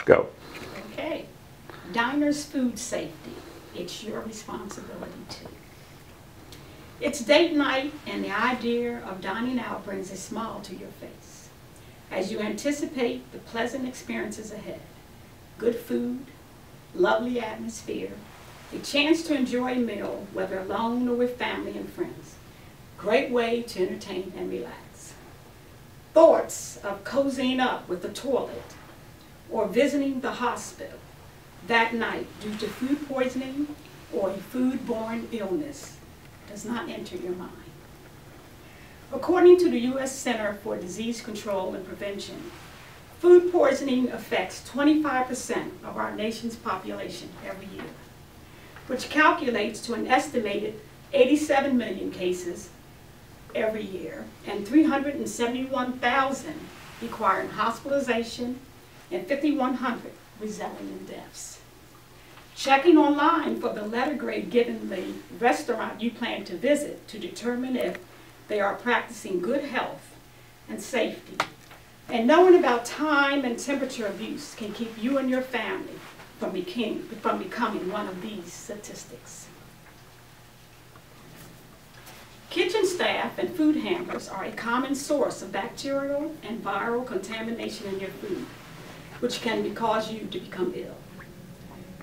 Go. Okay. Diners' food safety. It's your responsibility too. It's date night, and the idea of dining out brings a smile to your face as you anticipate the pleasant experiences ahead. Good food, lovely atmosphere, a chance to enjoy a meal, whether alone or with family and friends. Great way to entertain and relax. Thoughts of cozying up with the toilet or visiting the hospital that night due to food poisoning or a food-borne illness does not enter your mind. According to the U.S. Center for Disease Control and Prevention, food poisoning affects 25% of our nation's population every year, which calculates to an estimated 87 million cases every year and 371,000 requiring hospitalization and 5,100 resulting in deaths. Checking online for the letter grade given the restaurant you plan to visit to determine if they are practicing good health and safety. And knowing about time and temperature abuse can keep you and your family from becoming one of these statistics. Kitchen staff and food handlers are a common source of bacterial and viral contamination in your food, which can cause you to become ill.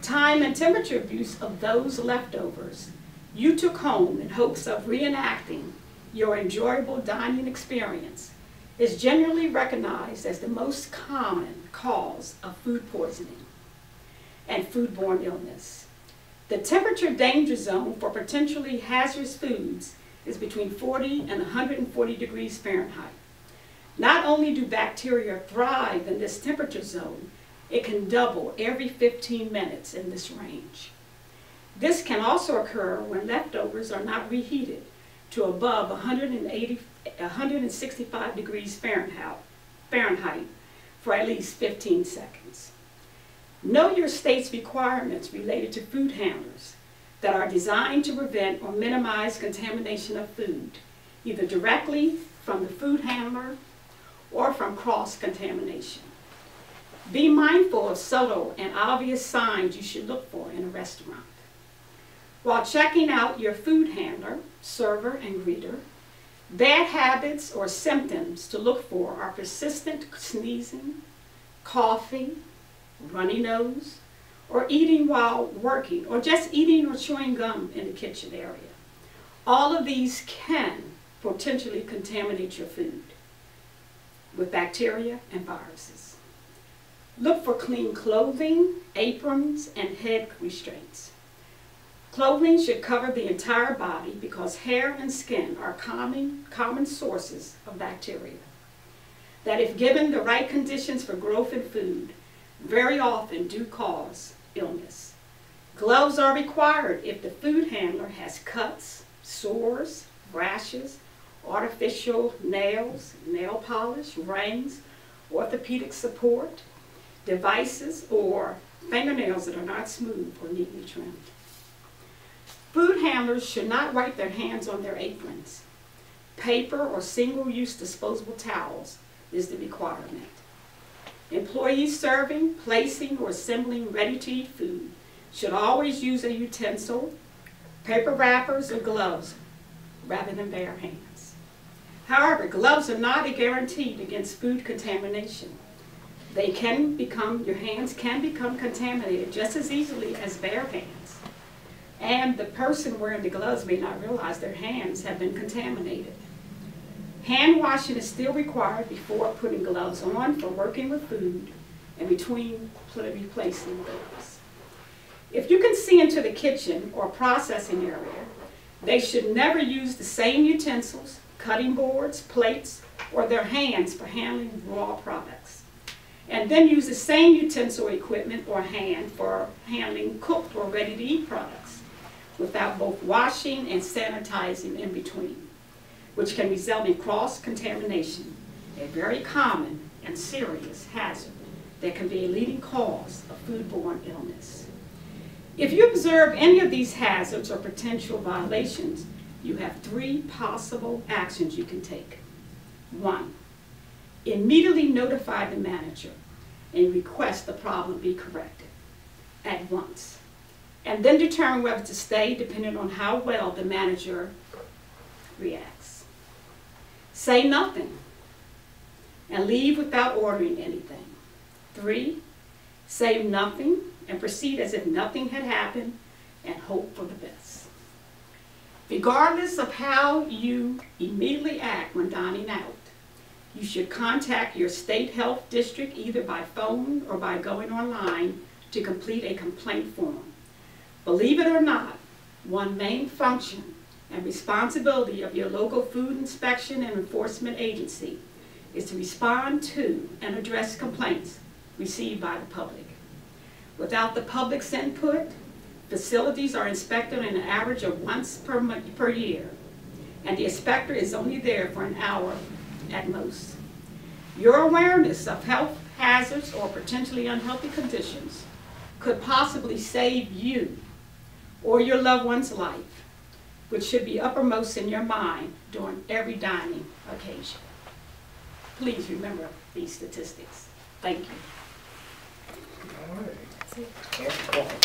Time and temperature abuse of those leftovers you took home in hopes of reenacting your enjoyable dining experience is generally recognized as the most common cause of food poisoning and foodborne illness. The temperature danger zone for potentially hazardous foods is between 40 and 140 degrees Fahrenheit. Not only do bacteria thrive in this temperature zone, it can double every 15 minutes in this range. This can also occur when leftovers are not reheated to above 165 degrees Fahrenheit for at least 15 seconds. Know your state's requirements related to food handlers that are designed to prevent or minimize contamination of food, either directly from the food handler or from cross-contamination. Be mindful of subtle and obvious signs you should look for in a restaurant. While checking out your food handler, server, and greeter, bad habits or symptoms to look for are persistent sneezing, coughing, runny nose, or eating while working, or just eating or chewing gum in the kitchen area. All of these can potentially contaminate your food with bacteria and viruses. Look for clean clothing, aprons, and head restraints. Clothing should cover the entire body because hair and skin are common sources of bacteria that, if given the right conditions for growth in food, very often do cause illness. Gloves are required if the food handler has cuts, sores, rashes, artificial nails, nail polish, rings, orthopedic support, devices, or fingernails that are not smooth or neatly trimmed. Food handlers should not wipe their hands on their aprons. Paper or single-use disposable towels is the requirement. Employees serving, placing, or assembling ready-to-eat food should always use a utensil, paper wrappers, or gloves rather than bare hands. However, gloves are not a guarantee against food contamination. Your hands can become contaminated just as easily as bare hands. And the person wearing the gloves may not realize their hands have been contaminated. Hand washing is still required before putting gloves on for working with food and between replacing gloves. If you can see into the kitchen or processing area, they should never use the same utensils, cutting boards, plates, or their hands for handling raw products. And then use the same utensil, equipment, or hand for handling cooked or ready-to-eat products without both washing and sanitizing in between, which can result in cross-contamination, a very common and serious hazard that can be a leading cause of foodborne illness. If you observe any of these hazards or potential violations, you have 3 possible actions you can take. 1, immediately notify the manager and request the problem be corrected at once. And then determine whether to stay depending on how well the manager reacts. Say nothing and leave without ordering anything. 3, say nothing and proceed as if nothing had happened and hope for the best. Regardless of how you immediately act when dining out, you should contact your state health district either by phone or by going online to complete a complaint form. Believe it or not, one main function and responsibility of your local food inspection and enforcement agency is to respond to and address complaints received by the public. Without the public's input, facilities are inspected on an average of once per year, and the inspector is only there for an hour at most. Your awareness of health hazards or potentially unhealthy conditions could possibly save you or your loved one's life, which should be uppermost in your mind during every dining occasion. Please remember these statistics. Thank you. All right.